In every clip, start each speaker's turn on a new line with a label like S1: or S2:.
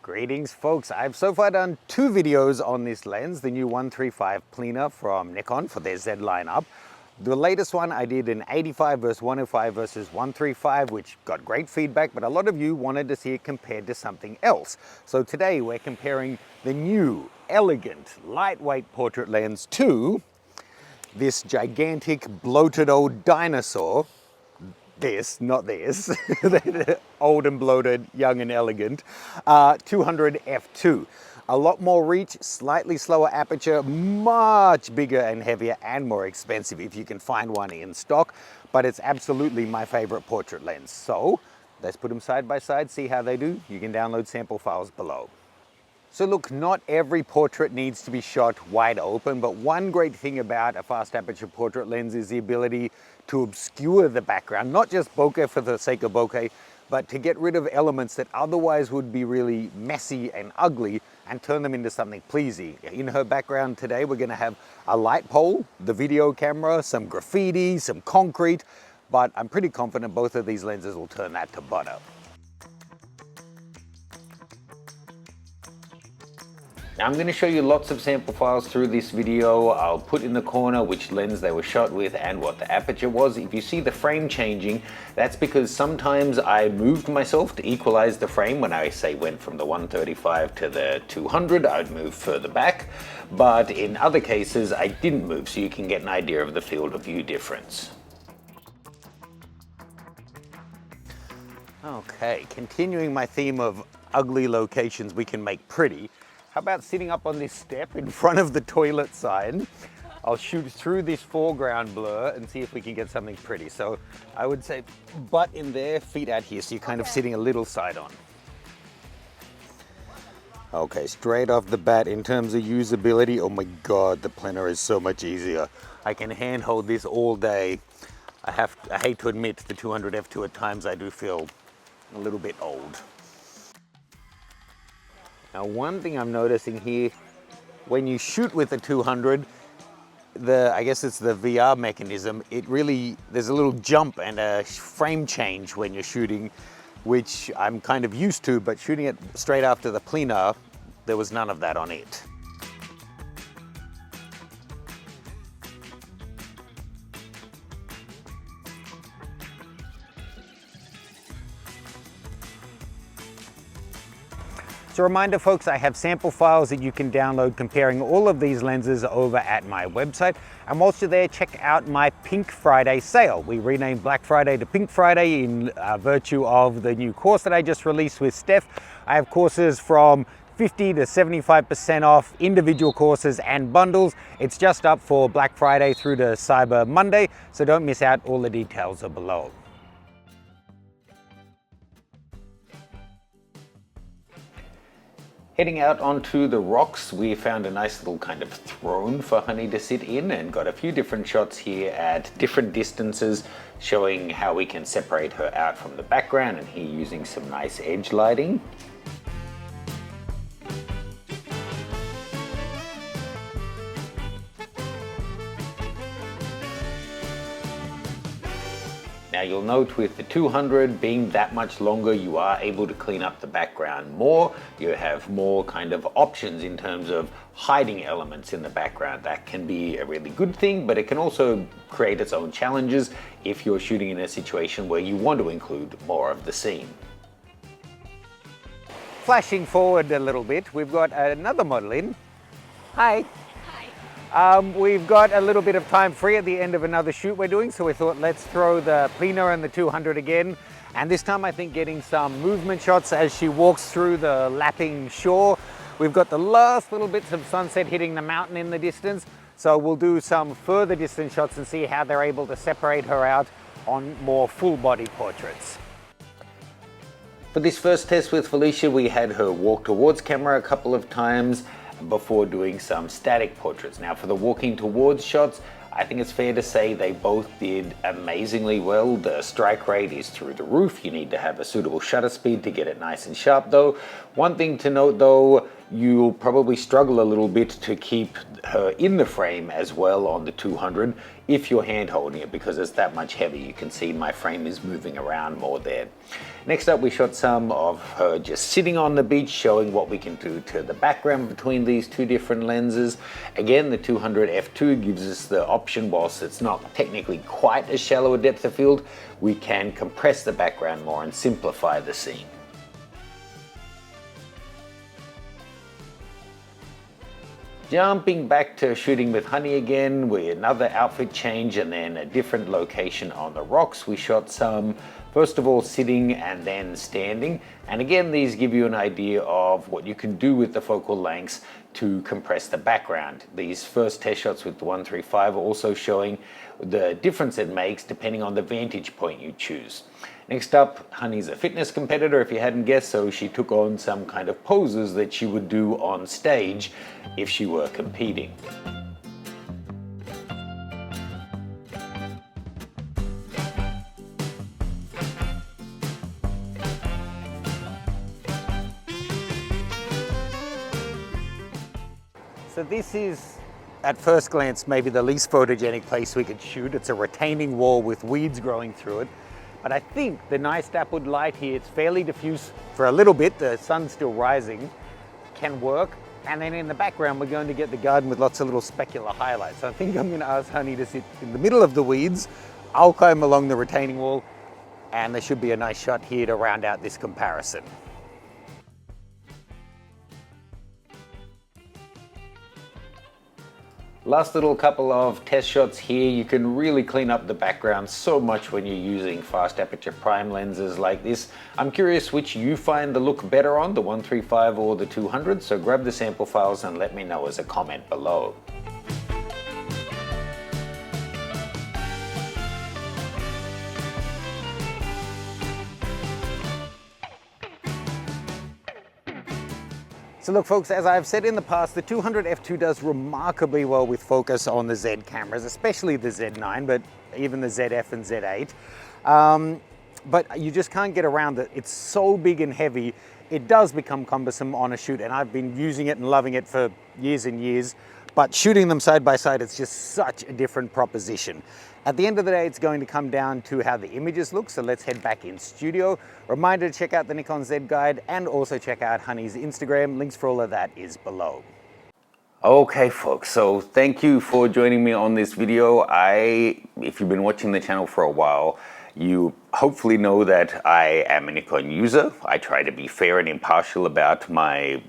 S1: Greetings folks, I've so far done 2 videos on this lens, the new 135 Plena from Nikon for their Z lineup. The latest one I did in 85 versus 105 versus 135, which got great feedback, but a lot of you wanted to see it compared to something else. So today we're comparing the new, elegant, lightweight portrait lens to this gigantic, bloated old dinosaur. This, not this, old and bloated, young and elegant, 200 f2. A lot more reach, slightly slower aperture, much bigger and heavier and more expensive if you can find one in stock, but it's absolutely my favorite portrait lens. So let's put them side by side, see how they do. You can download sample files below. So look, not every portrait needs to be shot wide open, but one great thing about a fast aperture portrait lens is the ability to obscure the background, not just bokeh for the sake of bokeh, but to get rid of elements that otherwise would be really messy and ugly and turn them into something pleasing. In her background today, we're gonna have a light pole, the video camera, some graffiti, some concrete, but I'm pretty confident both of these lenses will turn that to butter. Now I'm going to show you lots of sample files through this video. I'll put in the corner which lens they were shot with and what the aperture was. If you see the frame changing, that's because sometimes I moved myself to equalize the frame. When I say went from the 135 to the 200, I'd move further back. But in other cases, I didn't move, so you can get an idea of the field of view difference. Okay, continuing my theme of ugly locations we can make pretty. How about sitting up on this step in front of the toilet sign? I'll shoot through this foreground blur and see if we can get something pretty. So I would say butt in there, feet out here, so you're kind of sitting a little side on. Okay, straight off the bat in terms of usability, oh my God, the Plena is so much easier. I can handhold this all day. I hate to admit the 200 f2 at times I do feel a little bit old. Now one thing I'm noticing here, when you shoot with the 200, I guess it's the VR mechanism, there's a little jump and a frame change when you're shooting, which I'm kind of used to, but shooting it straight after the Plena, there was none of that on it. So a reminder folks, I have sample files that you can download comparing all of these lenses over at my website. And whilst you're there, check out my Pink Friday sale. We renamed Black Friday to Pink Friday in virtue of the new course that I just released with Steph. I have courses from 50 to 75% off, individual courses and bundles. It's just up for Black Friday through to Cyber Monday, so don't miss out, all the details are below. Heading out onto the rocks, we found a nice little kind of throne for Honey to sit in and got a few different shots here at different distances, showing how we can separate her out from the background, and here using some nice edge lighting. Now you'll note with the 200 being that much longer, you are able to clean up the background more. You have more kind of options in terms of hiding elements in the background. That can be a really good thing, but it can also create its own challenges if you're shooting in a situation where you want to include more of the scene. Flashing forward a little bit, we've got another model in. Hi. We've got a little bit of time free at the end of another shoot we're doing, so we thought let's throw the Plena and the 200 again. And this time I think getting some movement shots as she walks through the lapping shore. We've got the last little bits of sunset hitting the mountain in the distance, so we'll do some further distance shots and see how they're able to separate her out on more full body portraits. For this first test with Felicia, we had her walk towards camera a couple of times before doing some static portraits. Now for the walking towards shots, I think it's fair to say they both did amazingly well. The strike rate is through the roof. You need to have a suitable shutter speed to get it nice and sharp though. One thing to note though, you'll probably struggle a little bit to keep her in the frame as well on the 200 if you're hand holding it, because it's that much heavy. You can see my frame is moving around more there. Next up, we shot some of her just sitting on the beach, showing what we can do to the background between these two different lenses. Again, the 200 f2 gives us the option, whilst it's not technically quite as shallow a depth of field, we can compress the background more and simplify the scene. Jumping back to shooting with Honey again, with another outfit change and then a different location on the rocks. We shot some, first of all, sitting and then standing. And again, these give you an idea of what you can do with the focal lengths to compress the background. These first test shots with the 135 are also showing the difference it makes depending on the vantage point you choose. Next up, Honey's a fitness competitor, if you hadn't guessed, so she took on some kind of poses that she would do on stage if she were competing. So this is, at first glance, maybe the least photogenic place we could shoot. It's a retaining wall with weeds growing through it. But I think the nice dappled light here, it's fairly diffuse for a little bit, the sun's still rising, can work. And then in the background, we're going to get the garden with lots of little specular highlights. So I think I'm gonna ask Honey to sit in the middle of the weeds. I'll climb along the retaining wall, and there should be a nice shot here to round out this comparison. Last little couple of test shots here. You can really clean up the background so much when you're using fast aperture prime lenses like this. I'm curious which you find the look better on, the 135 or the 200, so grab the sample files and let me know as a comment below. So look folks, as I've said in the past, the 200 f2 does remarkably well with focus on the Z cameras, especially the Z9, but even the ZF and Z8. But you just can't get around it. It's so big and heavy, it does become cumbersome on a shoot, and I've been using it and loving it for years and years, but shooting them side by side, it's just such a different proposition. At the end of the day, it's going to come down to how the images look, so let's head back in studio. Reminder to check out the Nikon Z Guide and also check out Honey's Instagram. Links for all of that is below. Okay folks, so thank you for joining me on this video. If you've been watching the channel for a while, you hopefully know that I am a Nikon user. I try to be fair and impartial about my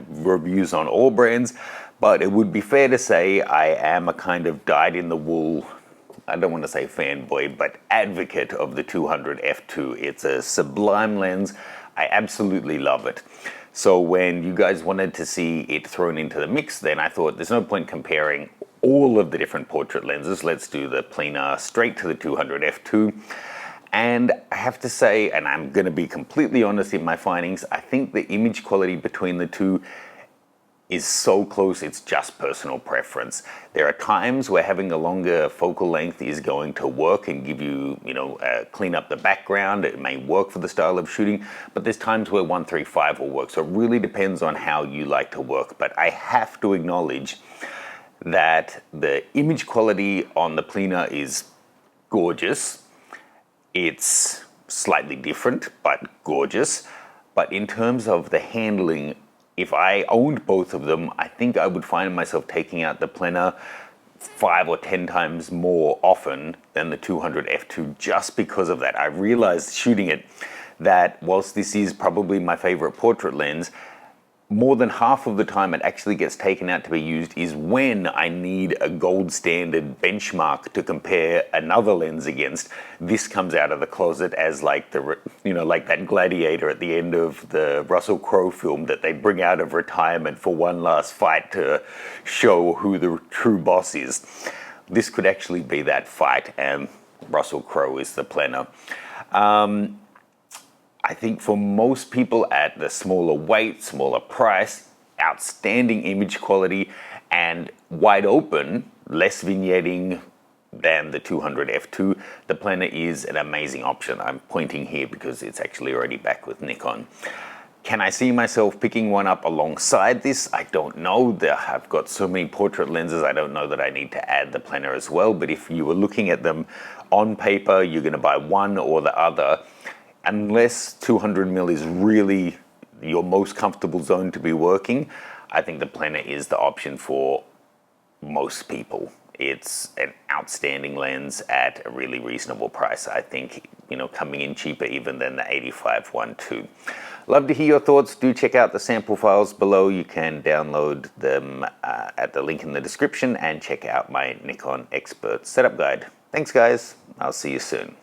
S1: reviews on all brands, but it would be fair to say I am a kind of dyed-in-the-wool, I don't want to say fanboy, but advocate of the 200 f2. It's a sublime lens. I absolutely love it. So when you guys wanted to see it thrown into the mix, then I thought there's no point comparing all of the different portrait lenses. Let's do the Plena straight to the 200 f2. And I have to say, and I'm going to be completely honest in my findings, I think the image quality between the two is so close, it's just personal preference. There are times where having a longer focal length is going to work and give you, clean up the background. It may work for the style of shooting, but there's times where 135 will work. So it really depends on how you like to work. But I have to acknowledge that the image quality on the Plena is gorgeous. It's slightly different, but gorgeous. But in terms of the handling, if I owned both of them, I think I would find myself taking out the Plena 5 or 10 times more often than the 200 f2 just because of that. I realized shooting it that whilst this is probably my favorite portrait lens, more than half of the time it actually gets taken out to be used is when I need a gold standard benchmark to compare another lens against. This comes out of the closet as like like that gladiator at the end of the Russell Crowe film that they bring out of retirement for one last fight to show who the true boss is. This could actually be that fight, and Russell Crowe is the Plena. I think for most people at the smaller weight, smaller price, outstanding image quality and wide open, less vignetting than the 200 f2, the Plena is an amazing option. I'm pointing here because it's actually already back with Nikon. Can I see myself picking one up alongside this? I don't know. I've got so many portrait lenses, I don't know that I need to add the Plena as well. But if you were looking at them on paper, you're going to buy one or the other. Unless 200mm is really your most comfortable zone to be working, I think the Plena is the option for most people. It's an outstanding lens at a really reasonable price. I think, coming in cheaper even than the 85 too. Love to hear your thoughts. Do check out the sample files below. You can download them at the link in the description and check out my Nikon Expert Setup Guide. Thanks guys. I'll see you soon.